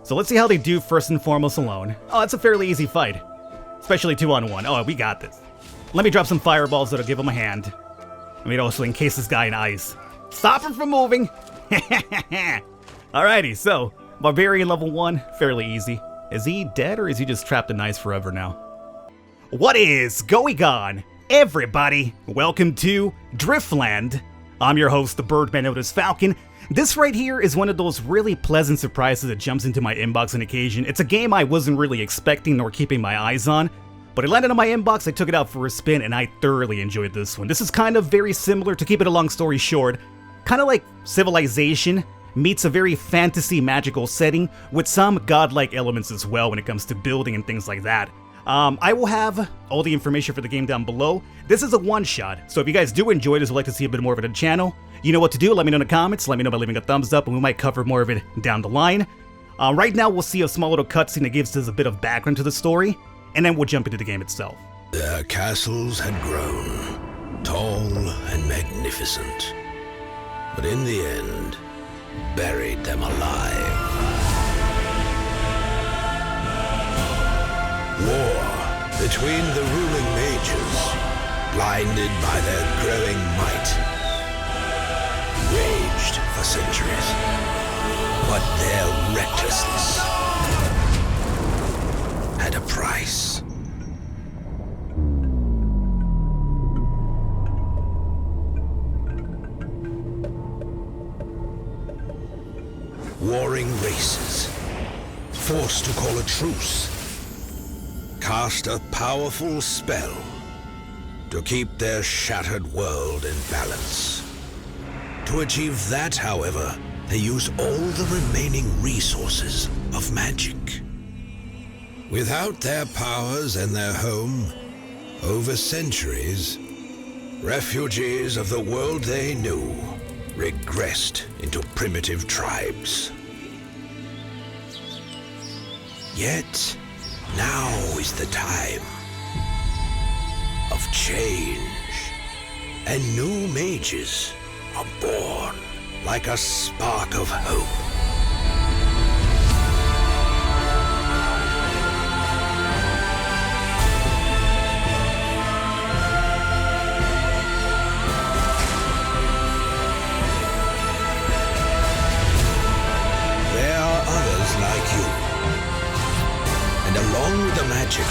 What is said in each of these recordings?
So let's see how they do first and foremost alone. Oh, that's a fairly easy fight. Especially 2-on-1. Oh, we got this. Let me drop some fireballs that'll give him a hand. I mean, also encase this guy in ice. Stop him from moving! Alrighty, so, Barbarian Level 1, fairly easy. Is he dead or is he just trapped in ice forever now? What is going on, everybody? Welcome to Driftland. I'm your host, the Birdman known as Falcon. This right here is one of those really pleasant surprises that jumps into my inbox on occasion. It's a game I wasn't really expecting nor keeping my eyes on, but it landed on my inbox, I took it out for a spin, and I thoroughly enjoyed this one. This is kind of very similar, to keep it a long story short, kind of like Civilization meets a very fantasy magical setting with some godlike elements as well when it comes to building and things like that. I will have all the information for the game down below. This is a one-shot, so if you guys do enjoy this, would like to see a bit more of it on the channel, you know what to do. Let me know in the comments, let me know by leaving a thumbs up, and we might cover more of it down the line. Right now, we'll see a small little cutscene that gives us a bit of background to the story, and then we'll jump into the game itself. Their castles had grown, tall and magnificent, but in the end, buried them alive. War between the ruling mages, blinded by their growing might, raged for centuries. But their recklessness had a price. Warring races, forced to call a truce, cast a powerful spell to keep their shattered world in balance. To achieve that, however, they used all the remaining resources of magic. Without their powers and their home, over centuries, refugees of the world they knew regressed into primitive tribes. Yet, now is the time of change, and new mages are born like a spark of hope. There are others like you, and along with the magic,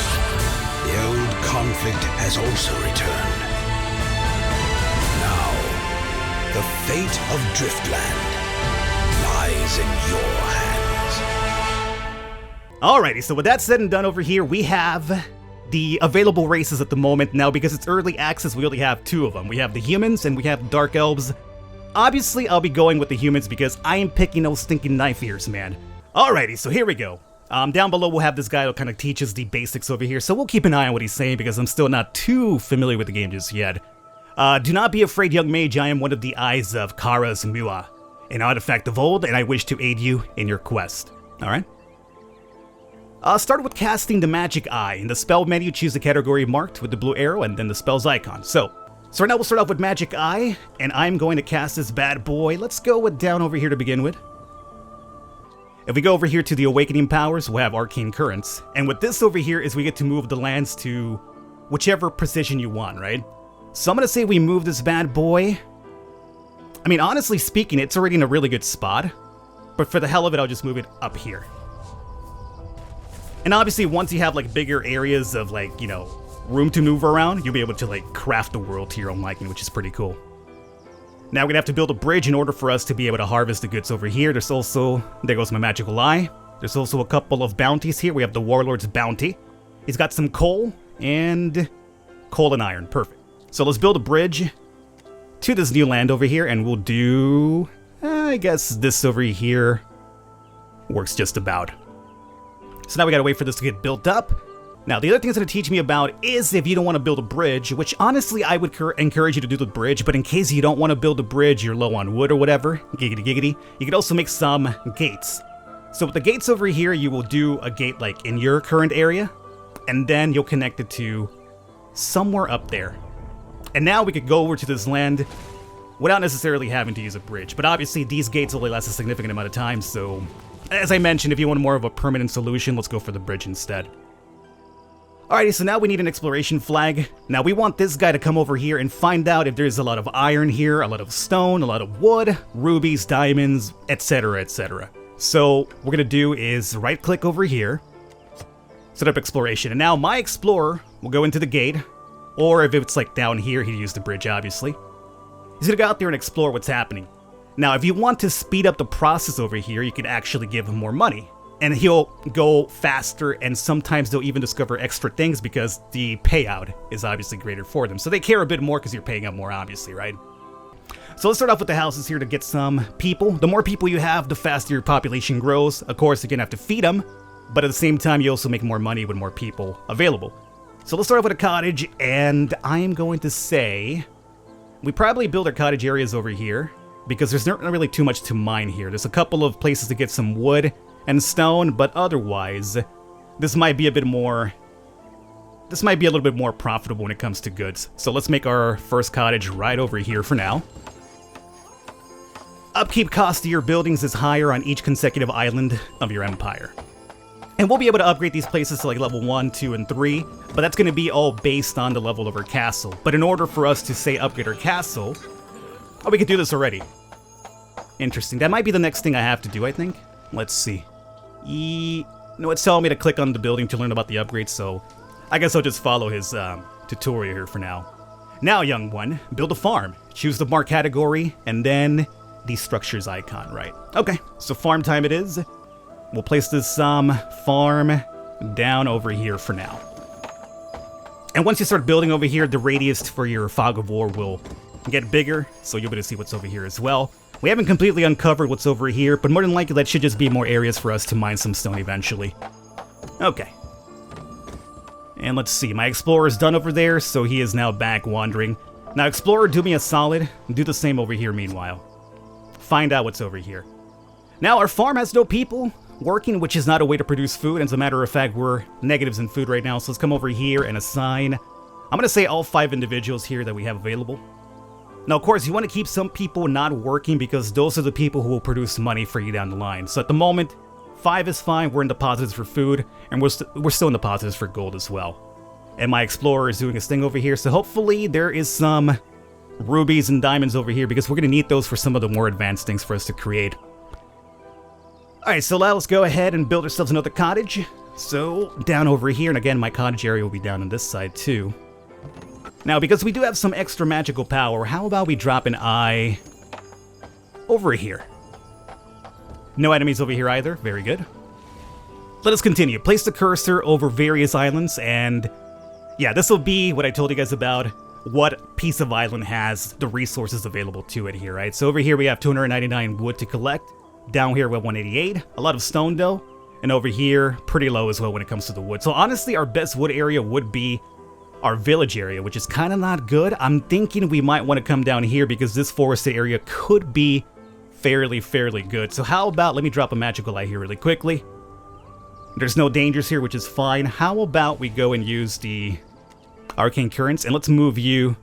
the old conflict has also returned. Now, the fate of Driftland lies in your hands. Alrighty, so with that said and done over here, we have the available races at the moment. Now, because it's early access, we only have two of them. We have the humans and we have dark elves. Obviously, I'll be going with the humans because I am picking those stinking knife ears, man. Alrighty, so here we go. Down below, we'll have this guy who kind of teaches the basics over here, so we'll keep an eye on what he's saying because I'm still not too familiar with the game just yet. Do not be afraid, young mage. I am one of the eyes of Kara's Mua, an artifact of old, and I wish to aid you in your quest. Alright? Start with casting the magic eye. In the spell menu, choose the category marked with the blue arrow and then the spell's icon. So right now we'll start off with magic eye, and I'm going to cast this bad boy. Let's go with down over here to begin with. If we go over here to the awakening powers, we'll have arcane currents. And with this over here is we get to move the lands to whichever position you want, right? So I'm going to say we move this bad boy. I mean, honestly speaking, it's already in a really good spot. But for the hell of it, I'll just move it up here. And obviously, once you have like bigger areas of like, you know, room to move around, you'll be able to like craft the world to your own liking, which is pretty cool. Now we're gonna have to build a bridge in order for us to be able to harvest the goods over here. There's also, there goes my magical eye. There's also a couple of bounties here. We have the Warlord's bounty. He's got some coal and iron, perfect. So let's build a bridge to this new land over here, and we'll do, I guess this over here works just about. So now we gotta wait for this to get built up. Now, the other thing it's going to teach me about is if you don't want to build a bridge, which honestly I would encourage you to do the bridge, but in case you don't want to build a bridge, you're low on wood or whatever, giggity giggity, you could also make some gates. So with the gates over here, you will do a gate like in your current area, and then you'll connect it to somewhere up there. And now we could go over to this land without necessarily having to use a bridge, but obviously these gates only last a significant amount of time, so as I mentioned, if you want more of a permanent solution, let's go for the bridge instead. Alrighty, so now we need an exploration flag. Now we want this guy to come over here and find out if there's a lot of iron here, a lot of stone, a lot of wood, rubies, diamonds, etc, etc. So what we're gonna do is right click over here, set up exploration, and now my explorer will go into the gate, or if it's like down here, he'd use the bridge obviously. He's gonna go out there and explore what's happening. Now if you want to speed up the process over here, you can actually give him more money. And he'll go faster, and sometimes they'll even discover extra things because the payout is obviously greater for them. So they care a bit more because you're paying out more, obviously, right? So let's start off with the houses here to get some people. The more people you have, the faster your population grows. Of course, you're gonna have to feed them, but at the same time, you also make more money with more people available. So let's start off with a cottage, and I am going to say we probably build our cottage areas over here because there's not really too much to mine here. There's a couple of places to get some wood and stone, but otherwise, this might be a little bit more profitable when it comes to goods. So let's make our first cottage right over here for now. Upkeep cost of your buildings is higher on each consecutive island of your empire. And we'll be able to upgrade these places to like level 1, 2, and 3, but that's going to be all based on the level of our castle. But in order for us to, say, upgrade our castle, oh, we could do this already. Interesting. That might be the next thing I have to do, I think. Let's see. No, it's telling me to click on the building to learn about the upgrades, so I guess I'll just follow his tutorial here for now. Now, young one, build a farm. Choose the mark category, and then the structures icon, right? Okay, so farm time it is. We'll place this farm down over here for now. And once you start building over here, the radius for your fog of war will get bigger, so you'll be able to see what's over here as well. We haven't completely uncovered what's over here, but more than likely that should just be more areas for us to mine some stone eventually. Okay. And let's see, my explorer's done over there, so he is now back wandering. Now explorer, do me a solid, do the same over here meanwhile. Find out what's over here. Now our farm has no people working, which is not a way to produce food, and as a matter of fact, we're negatives in food right now, so let's come over here and assign, I'm gonna say all 5 individuals here that we have available. Now, of course, you want to keep some people not working because those are the people who will produce money for you down the line. So at the moment, 5 is fine. We're in the positives for food, and we're still in the positives for gold as well. And my explorer is doing his thing over here, so hopefully there is some rubies and diamonds over here because we're going to need those for some of the more advanced things for us to create. Alright, so now let's go ahead and build ourselves another cottage. So, down over here, and again, my cottage area will be down on this side too. Now, because we do have some extra magical power, how about we drop an eye over here? No enemies over here either. Very good. Let us continue. Place the cursor over various islands, and yeah, this will be what I told you guys about what piece of island has the resources available to it here, right? So over here we have 299 wood to collect. Down here we have 188. A lot of stone though. And over here, pretty low as well when it comes to the wood. So honestly, our best wood area would be our village area, which is kind of not good. I'm thinking we might want to come down here because this forested area could be fairly good. So how about, let me drop a magical eye here really quickly. There's no dangers here, which is fine. How about we go and use the arcane currents, and let's move you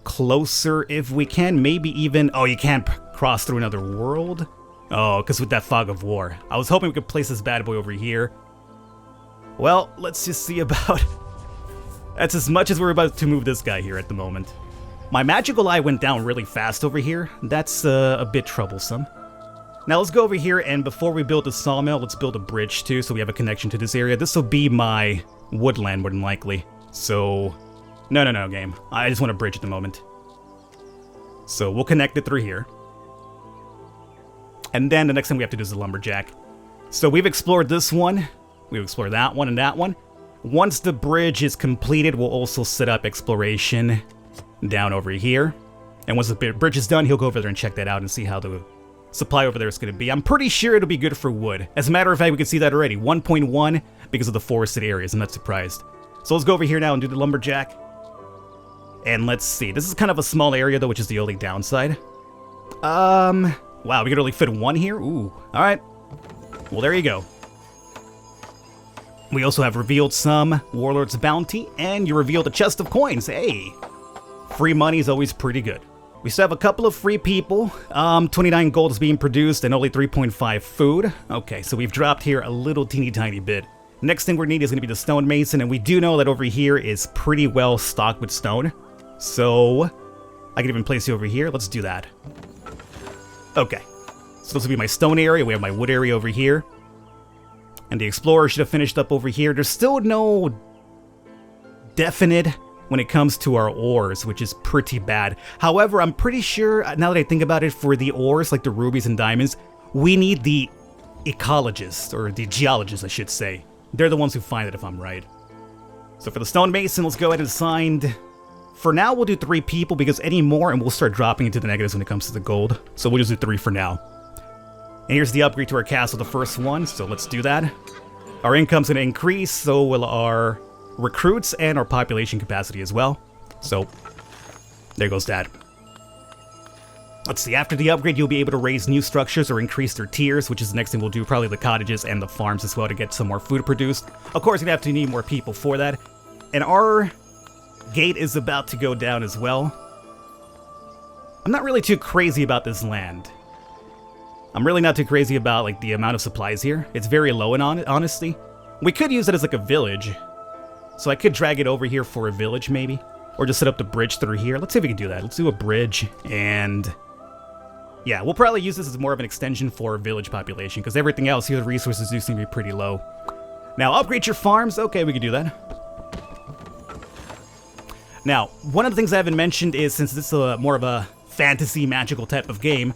closer if we can. Maybe even, oh, you can't cross through another world? Oh, because with that fog of war. I was hoping we could place this bad boy over here. Well, let's just see about that's as much as we're about to move this guy here at the moment. My magical eye went down really fast over here. That's a bit troublesome. Now let's go over here, and before we build the sawmill, let's build a bridge too, so we have a connection to this area. This will be my woodland, more than likely. So, no, game. I just want a bridge at the moment. So we'll connect it through here. And then the next thing we have to do is the lumberjack. So we've explored this one. We've explored that one and that one. Once the bridge is completed, we'll also set up exploration down over here. And once the bridge is done, he'll go over there and check that out and see how the supply over there is going to be. I'm pretty sure it'll be good for wood. As a matter of fact, we can see that already. 1.1 because of the forested areas. I'm not surprised. So let's go over here now and do the lumberjack. And let's see. This is kind of a small area though, which is the only downside. Wow, we could only fit one here? Ooh, alright. Well, there you go. We also have revealed some Warlord's Bounty, and you revealed a chest of coins. Hey! Free money is always pretty good. We still have a couple of free people. 29 gold is being produced and only 3.5 food. Okay, so we've dropped here a little teeny tiny bit. Next thing we need is going to be the stonemason, and we do know that over here is pretty well stocked with stone. So I can even place you over here. Let's do that. Okay, so this will be my stone area. We have my wood area over here. And the explorer should have finished up over here. There's still no definite when it comes to our ores, which is pretty bad. However, I'm pretty sure, now that I think about it, for the ores, like the rubies and diamonds, we need the ecologists, or the geologists, I should say. They're the ones who find it, if I'm right. So for the stonemason, let's go ahead and assign... For now, we'll do 3 people, because any more, and we'll start dropping into the negatives when it comes to the gold. So we'll just do 3 for now. And here's the upgrade to our castle, the first one, so let's do that. Our income's going to increase, so will our recruits and our population capacity as well. So, there goes that. Let's see, after the upgrade, you'll be able to raise new structures or increase their tiers, which is the next thing we'll do, probably the cottages and the farms as well to get some more food produced. Of course, you're going to have to need more people for that. And our gate is about to go down as well. I'm not really too crazy about this land. I'm really not too crazy about like the amount of supplies here. It's very low in honestly. We could use it as like a village. So I could drag it over here for a village maybe. Or just set up the bridge through here. Let's see if we can do that. Let's do a bridge and... yeah, we'll probably use this as more of an extension for village population because everything else here, the resources do seem to be pretty low. Now, upgrade your farms. Okay, we can do that. Now, one of the things I haven't mentioned is, since this is more of a fantasy magical type of game,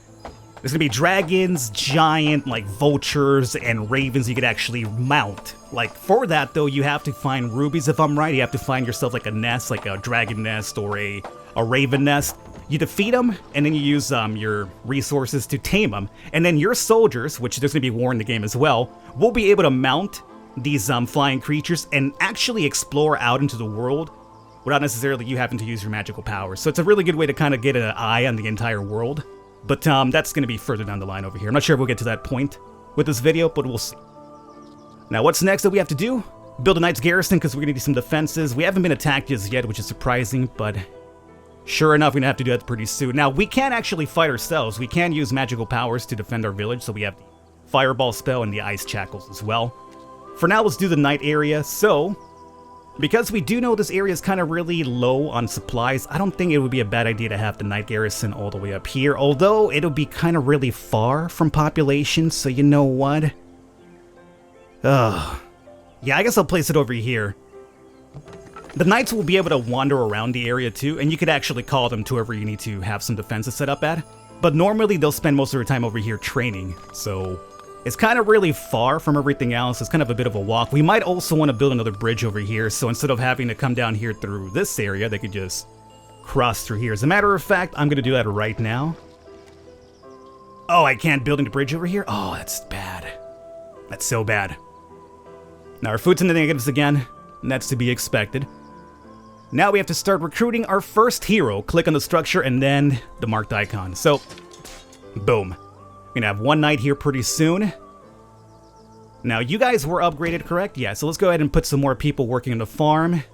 there's gonna be dragons, giant, like, vultures, and ravens you could actually mount. Like, for that, though, you have to find rubies, if I'm right. You have to find yourself, like, a nest, like a dragon nest or a raven nest. You defeat them, and then you use your resources to tame them. And then your soldiers, which there's gonna be war in the game as well, will be able to mount these flying creatures and actually explore out into the world without necessarily you having to use your magical powers. So it's a really good way to kind of get an eye on the entire world. But that's going to be further down the line over here. I'm not sure if we'll get to that point with this video, but we'll see. Now, what's next that we have to do? Build a knight's garrison, because we're going to need some defenses. We haven't been attacked just yet, which is surprising, but sure enough, we're going to have to do that pretty soon. Now, we can't actually fight ourselves. We can use magical powers to defend our village, so we have the fireball spell and the ice shackles as well. For now, let's do the night area. So, because we do know this area is kind of really low on supplies, I don't think it would be a bad idea to have the night garrison all the way up here, although it'll be kind of really far from population, so you know what? Yeah, I guess I'll place it over here. The knights will be able to wander around the area too, and you could actually call them to wherever you need to have some defenses set up at, but normally they'll spend most of their time over here training, so... it's kind of really far from everything else. It's kind of a bit of a walk. We might also want to build another bridge over here, so instead of having to come down here through this area, they could just cross through here. As a matter of fact, I'm going to do that right now. Oh, I can't build a bridge over here? Oh, that's bad. That's so bad. Now our food's in the negatives again, and that's to be expected. Now we have to start recruiting our first hero. Click on the structure and then the marked icon. So, boom. We're gonna have one knight here pretty soon. Now, you guys were upgraded, correct? Yeah, so let's go ahead and put some more people working on the farm.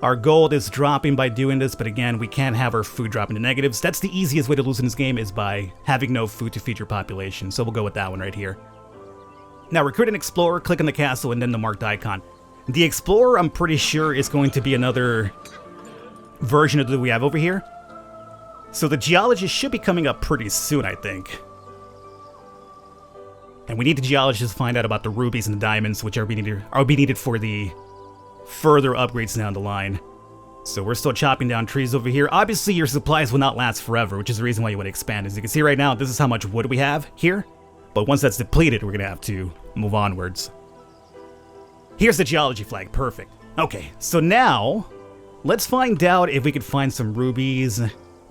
Our gold is dropping by doing this, but again, we can't have our food drop into negatives. That's the easiest way to lose in this game, is by having no food to feed your population, so we'll go with that one right here. Now, recruit an explorer, click on the castle, and then the marked icon. The explorer, I'm pretty sure, is going to be another version of the we have over here. So the geologist should be coming up pretty soon, I think. And we need the geologists to find out about the rubies and the diamonds, which are be needed for the further upgrades down the line. So we're still chopping down trees over here. Obviously, your supplies will not last forever, which is the reason why you want to expand. As you can see right now, this is how much wood we have here. But once that's depleted, we're going to have to move onwards. Here's the geology flag. Perfect. Okay, so now, let's find out if we could find some rubies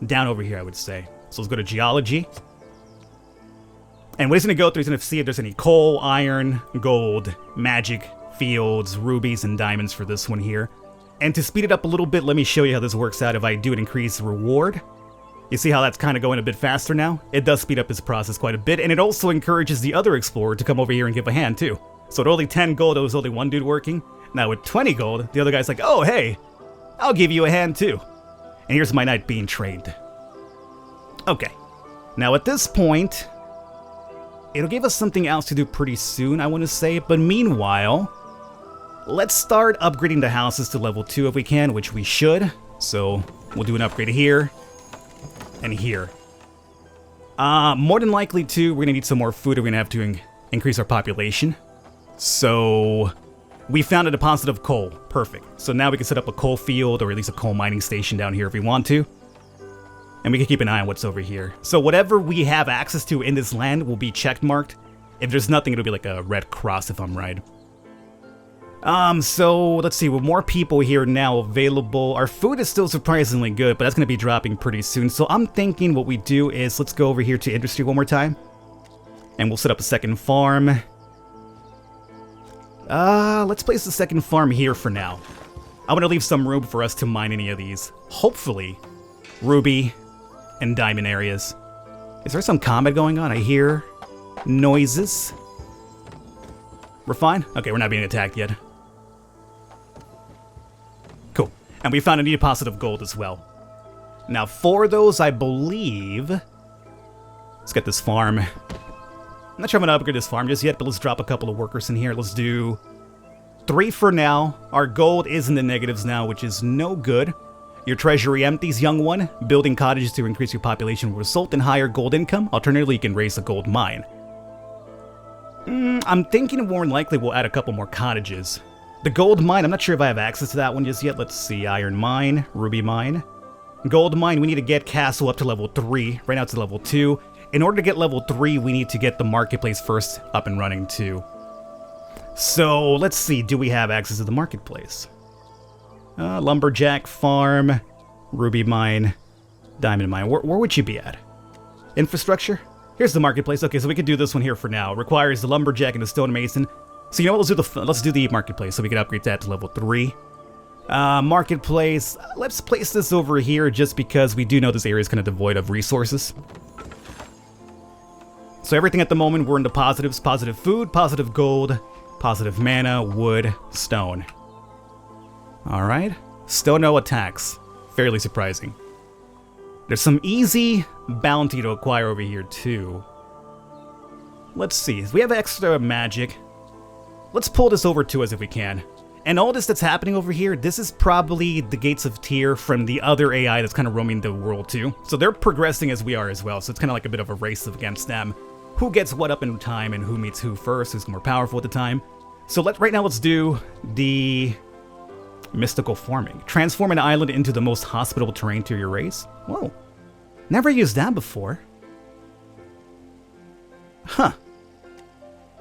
down over here, I would say. So let's go to geology. And what he's going to go through, he's going to see if there's any coal, iron, gold, magic, fields, rubies, and diamonds for this one here. And to speed it up a little bit, let me show you how this works out if I do an increased reward. You see how that's kind of going a bit faster now? It does speed up this process quite a bit, and it also encourages the other explorer to come over here and give a hand too. So at only 10 gold, there was only one dude working. Now with 20 gold, the other guy's like, oh hey, I'll give you a hand too. And here's my knight being trained. Okay. Now at this point, it'll give us something else to do pretty soon, I want to say. But meanwhile, let's start upgrading the houses to level 2 if we can, which we should. So we'll do an upgrade here and here. More than likely, too, we're going to need some more food. We're going to have to increase our population. So we found a deposit of coal. Perfect. So now we can set up a coal field or at least a coal mining station down here if we want to. And we can keep an eye on what's over here. So whatever we have access to in this land will be check marked. If there's nothing, it'll be like a red cross if I'm right. So let's see, with more people here now available, our food is still surprisingly good, but that's going to be dropping pretty soon. So I'm thinking what we do is let's go over here to industry one more time. And we'll set up a second farm. Let's place the second farm here for now. I want to leave some room for us to mine any of these. Hopefully, ruby and diamond areas. Is there some combat going on? I hear noises. We're fine? Okay, we're not being attacked yet. Cool. And we found a new deposit of gold as well. Now for those, I believe... Let's get this farm. I'm not sure I'm going to upgrade this farm just yet, but let's drop a couple of workers in here. Let's do 3 for now. Our gold is in the negatives now, which is no good. Your treasury empties, young one. Building cottages to increase your population will result in higher gold income. Alternatively, you can raise a gold mine. I'm thinking more than likely we'll add a couple more cottages. The gold mine, I'm not sure if I have access to that one just yet. Let's see, iron mine, ruby mine. Gold mine, we need to get castle up to level 3. Right now it's level 2. In order to get level 3, we need to get the marketplace first up and running too. So let's see, do we have access to the marketplace? Lumberjack farm, ruby mine, diamond mine. Where would you be at? Infrastructure? Here's the marketplace. Okay, so we could do this one here for now. It requires the lumberjack and the stonemason. So you know what? Let's do the marketplace so we can upgrade that to level 3. Marketplace. Let's place this over here just because we do know this area is kind of devoid of resources. So everything at the moment we're in the positives: positive food, positive gold, positive mana, wood, stone. All right. Still no attacks. Fairly surprising. There's some easy bounty to acquire over here, too. Let's see. We have extra magic. Let's pull this over to us if we can. And all this that's happening over here, this is probably the Gates of Tyr from the other AI that's kind of roaming the world, too. So they're progressing as we are as well, so it's kind of like a bit of a race against them. Who gets what up in time and who meets who first, who's more powerful at the time. So right now let's do the... mystical farming. Transform an island into the most hospitable terrain to your race. Whoa. Never used that before. Huh.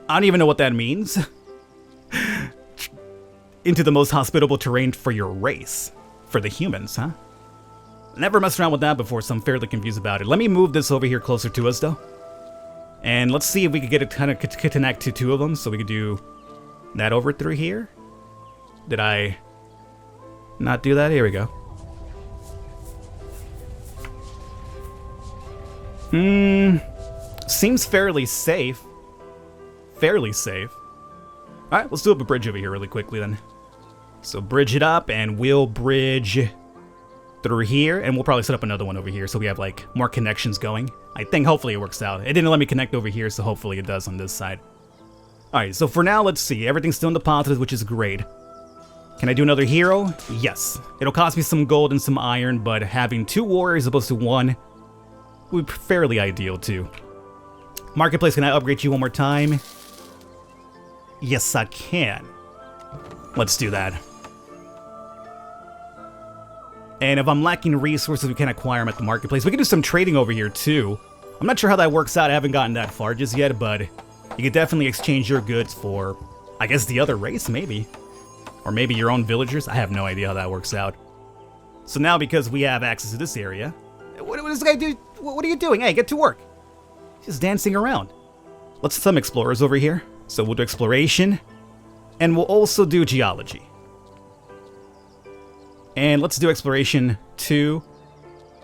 I don't even know what that means. Into the most hospitable terrain for your race. For the humans, huh? Never messed around with that before, so I'm fairly confused about it. Let me move this over here closer to us, though. And let's see if we can get it kind of connect to 2 of them, so we could do that over through here. Did I... not do that? Here we go. Seems fairly safe. Fairly safe. Alright, let's do up a bridge over here really quickly then. So bridge it up, and we'll bridge through here, and we'll probably set up another one over here so we have like more connections going. I think hopefully it works out. It didn't let me connect over here, so hopefully it does on this side. Alright, so for now, let's see. Everything's still in the positives, which is great. Can I do another hero? Yes. It'll cost me some gold and some iron, but having 2 warriors as opposed to 1 would be fairly ideal too. Marketplace, can I upgrade you one more time? Yes, I can. Let's do that. And if I'm lacking resources, we can acquire them at the marketplace. We can do some trading over here too. I'm not sure how that works out. I haven't gotten that far just yet, but you could definitely exchange your goods for, I guess, the other race, maybe. Or maybe your own villagers. I have no idea how that works out. So now, because we have access to this area... What does this guy do? What are you doing? Hey, get to work. He's just dancing around. Let's some explorers over here. So we'll do exploration. And we'll also do geology. And let's do exploration 2.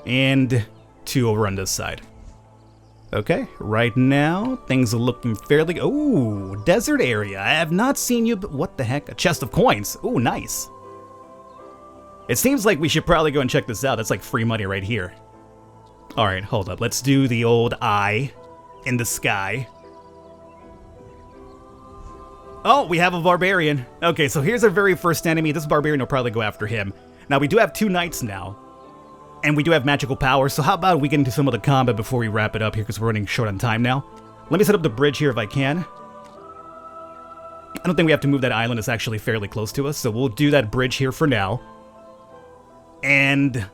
And 2 over on this side. Okay, right now, things are looking fairly... Ooh, desert area. I have not seen you, but what the heck? A chest of coins. Ooh, nice. It seems like we should probably go and check this out. That's like free money right here. Alright, hold up. Let's do the old eye in the sky. Oh, we have a barbarian. Okay, so here's our very first enemy. This barbarian will probably go after him. Now, we do have 2 knights now. And we do have magical power, so how about we get into some of the combat before we wrap it up here, because we're running short on time now. Let me set up the bridge here if I can. I don't think we have to move that island. It's actually fairly close to us, so we'll do that bridge here for now. And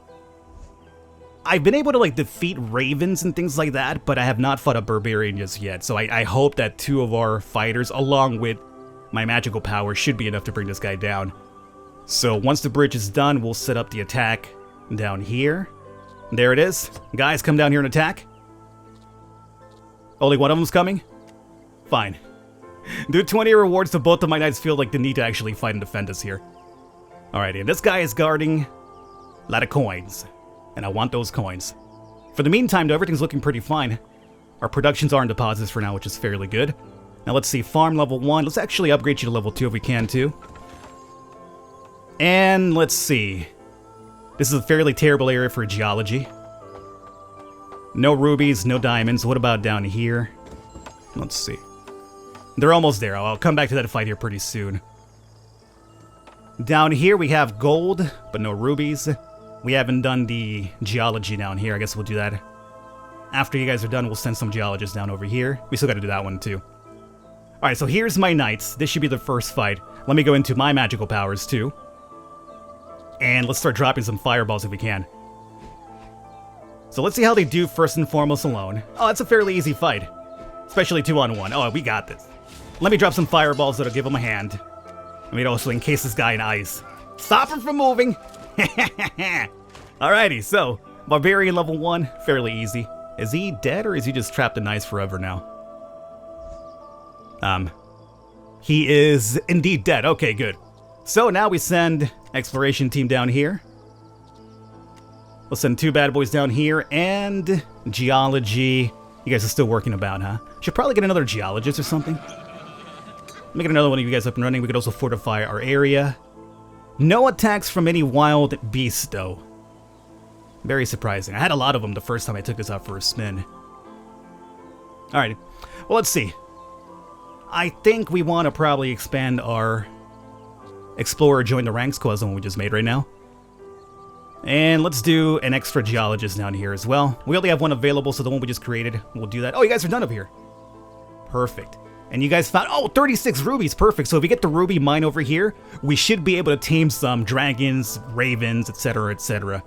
I've been able to, like, defeat ravens and things like that, but I have not fought a barbarian just yet, so I hope that 2 of our fighters, along with my magical power, should be enough to bring this guy down. So once the bridge is done, we'll set up the attack down here. There it is. Guys, come down here and attack. Only one of them's coming? Fine. Do 20 rewards to both of my knights feel like the need to actually fight and defend us here. Alrighty, and this guy is guarding a lot of coins. And I want those coins. For the meantime, though, everything's looking pretty fine. Our productions are in deposits for now, which is fairly good. Now let's see, farm level 1. Let's actually upgrade you to level 2 if we can, too. And let's see. This is a fairly terrible area for geology. No rubies, no diamonds. What about down here? Let's see. They're almost there. I'll come back to that fight here pretty soon. Down here we have gold, but no rubies. We haven't done the geology down here. I guess we'll do that. After you guys are done, we'll send some geologists down over here. We still got to do that one too. Alright, so here's my knights. This should be the first fight. Let me go into my magical powers too. And let's start dropping some fireballs if we can. So let's see how they do first and foremost alone. Oh, that's a fairly easy fight. Especially 2-on-1. Oh, we got this. Let me drop some fireballs that'll give him a hand. I mean, also encase this guy in ice. Stop him from moving! Alrighty, so, Barbarian level 1, fairly easy. Is he dead or is he just trapped in ice forever now? He is indeed dead. Okay, good. So now we send exploration team down here. We'll send 2 bad boys down here and geology. You guys are still working about, huh? Should probably get another geologist or something. Let me get another one of you guys up and running. We could also fortify our area. No attacks from any wild beasts, though. Very surprising. I had a lot of them the first time I took this out for a spin. Alright, well, let's see. I think we want to probably expand our Explorer Join the Ranks quest, the one we just made right now. And let's do an extra geologist down here as well. We only have one available, so the one we just created, we'll do that. Oh, you guys are done up here. Perfect. And you guys found, 36 rubies, perfect. So if we get the ruby mine over here, we should be able to tame some dragons, ravens, etc., etc.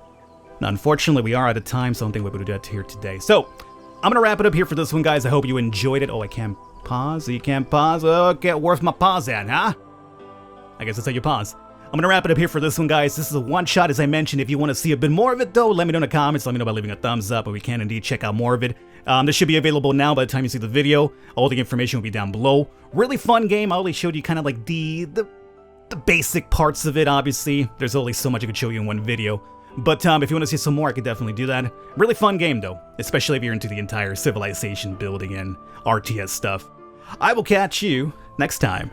Now, unfortunately, we are out of time, so I don't think we're able to do that here today. So, I'm going to wrap it up here for this one, guys. I hope you enjoyed it. Oh, I can't pause? You can't pause? Okay, where's my pause at, huh? I guess that's how you pause. I'm going to wrap it up here for this one, guys. This is a one-shot, as I mentioned. If you want to see a bit more of it, though, let me know in the comments. Let me know by leaving a thumbs up, and we can indeed check out more of it. This should be available now by the time you see the video. All the information will be down below. Really fun game. I only showed you kind of like the basic parts of it, obviously. There's only so much I could show you in one video. But if you want to see some more, I could definitely do that. Really fun game, though, especially if you're into the entire civilization building and RTS stuff. I will catch you next time.